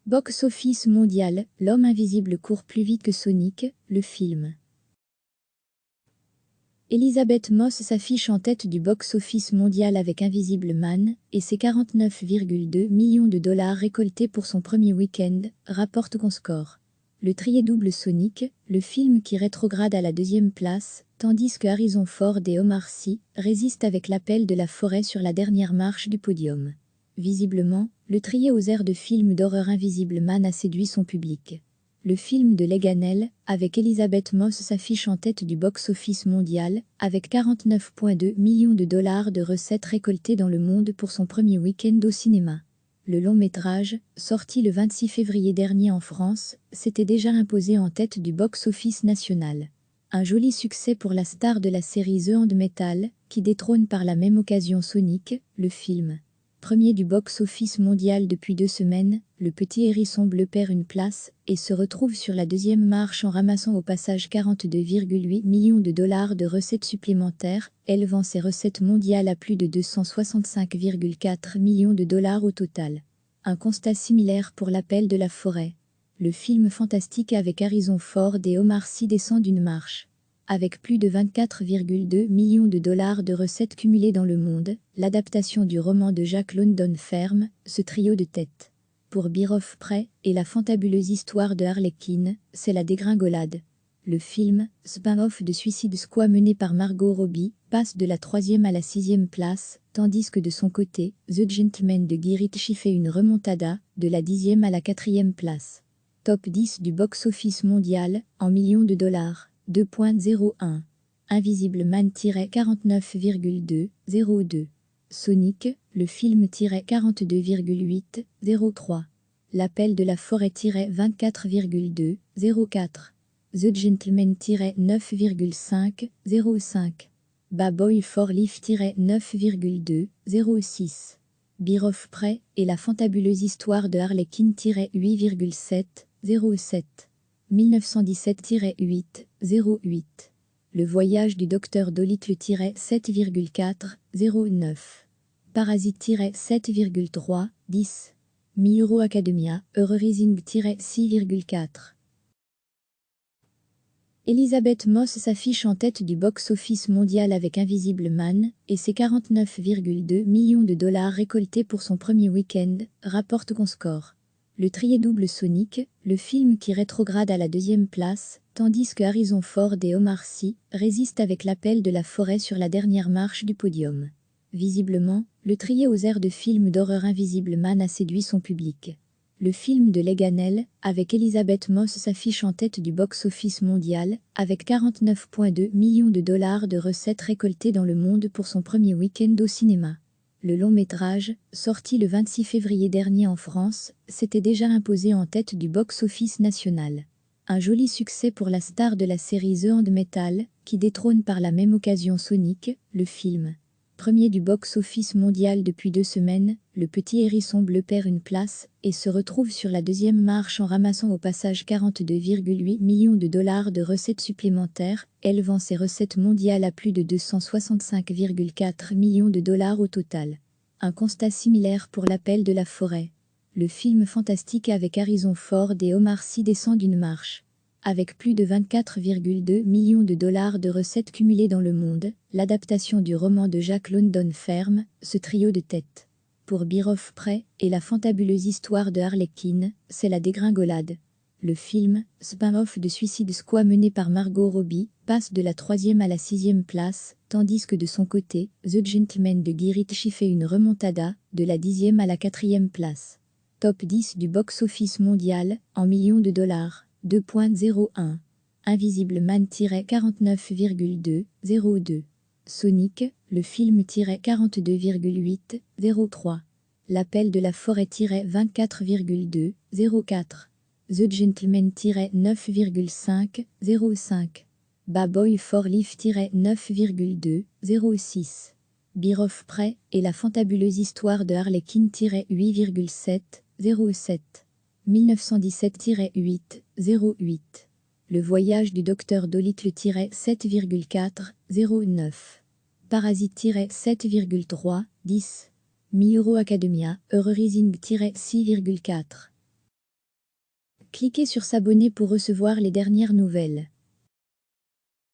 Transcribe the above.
Box-office mondial, L'homme invisible court plus vite que Sonic, le film. Elizabeth Moss s'affiche en tête du box-office mondial avec Invisible Man et ses 49,2 millions de dollars récoltés pour son premier week-end, rapporte Comscore. Le trié double Sonic, le film qui rétrograde à la deuxième place, tandis que Harrison Ford et Omar Sy résistent avec l'appel de la forêt sur la dernière marche du podium. Visiblement, le trié aux airs de film d'horreur Invisible Man a séduit son public. Le film de Leganel, avec Elizabeth Moss s'affiche en tête du box-office mondial, avec 49,2 millions de dollars de recettes récoltées dans le monde pour son premier week-end au cinéma. Le long-métrage, sorti le 26 février dernier en France, s'était déjà imposé en tête du box-office national. Un joli succès pour la star de la série The Hand Metal, qui détrône par la même occasion Sonic, le film. Premier du box-office mondial depuis 2 semaines, le petit hérisson bleu perd une place et se retrouve sur la deuxième marche en ramassant au passage 42,8 millions de dollars de recettes supplémentaires, élevant ses recettes mondiales à plus de 265,4 millions de dollars au total. Un constat similaire pour L'Appel de la forêt. Le film fantastique avec Harrison Ford et Omar Sy descend d'une marche. Avec plus de 24,2 millions de dollars de recettes cumulées dans le monde, l'adaptation du roman de Jack London ferme ce trio de tête. Pour Bear of Prey et la fantabuleuse histoire de Harley Quinn, c'est la dégringolade. Le film, spin-off de Suicide Squad mené par Margot Robbie, passe de la 3e à la 6e place, tandis que de son côté, The Gentleman de Guy Ritchie fait une remontada, de la 10e à la 4e place. Top 10 du box-office mondial, en millions de dollars. 2.01. Invisible Man-49,202. Sonic, le film-42,803. L'Appel de la forêt-24,204. The Gentleman-9,505. Bad Boy for Life-9,206. Bear of Prey et la fantabuleuse histoire de Harley Quinn-8,707. 1917-8, 08. Le voyage du docteur Dolittle-7,4, 09. Parasite-7,3, 10. My Hero Academia, Rising-6,4. Elizabeth Moss s'affiche en tête du box-office mondial avec Invisible Man et ses 49,2 millions de dollars récoltés pour son premier week-end, rapporte Comscore. Le trié double Sonic, le film qui rétrograde à la deuxième place, tandis que Harrison Ford et Omar Sy résistent avec l'appel de la forêt sur la dernière marche du podium. Visiblement, le trié aux airs de film d'horreur Invisible Man a séduit son public. Le film de Leganel, avec Elizabeth Moss s'affiche en tête du box-office mondial, avec 49,2 millions de dollars de recettes récoltées dans le monde pour son premier week-end au cinéma. Le long-métrage, sorti le 26 février dernier en France, s'était déjà imposé en tête du box-office national. Un joli succès pour la star de la série The Hand Metal, qui détrône par la même occasion Sonic, le film. Premier du box-office mondial depuis 2 semaines, le petit hérisson bleu perd une place et se retrouve sur la deuxième marche en ramassant au passage 42,8 millions de dollars de recettes supplémentaires, élevant ses recettes mondiales à plus de 265,4 millions de dollars au total. Un constat similaire pour L'Appel de la forêt. Le film fantastique avec Harrison Ford et Omar Sy descend d'une marche. Avec plus de 24,2 millions de dollars de recettes cumulées dans le monde, l'adaptation du roman de Jack London ferme ce trio de tête. Pour Bear of Prey et la fantabuleuse histoire de Harley Quinn, c'est la dégringolade. Le film, spin-off de Suicide Squad mené par Margot Robbie, passe de la 3e à la 6e place, tandis que de son côté, The Gentleman de Guy Ritchie fait une remontada, de la 10e à la 4e place. Top 10 du box-office mondial, en millions de dollars. 2.01. Invisible Man-49,202. Sonic, le film-42,803. L'Appel de la forêt-24,204. The Gentleman-9,505. Bad Boy for Life-9,206. Bear of Prey et la fantabuleuse histoire de Harley Quinn-8,707. 1917-8, 08. Le voyage du docteur Dolittle-7,4, 09. Parasite-7,3, 10. My Hero Academia, Rising-6,4. Cliquez sur s'abonner pour recevoir les dernières nouvelles.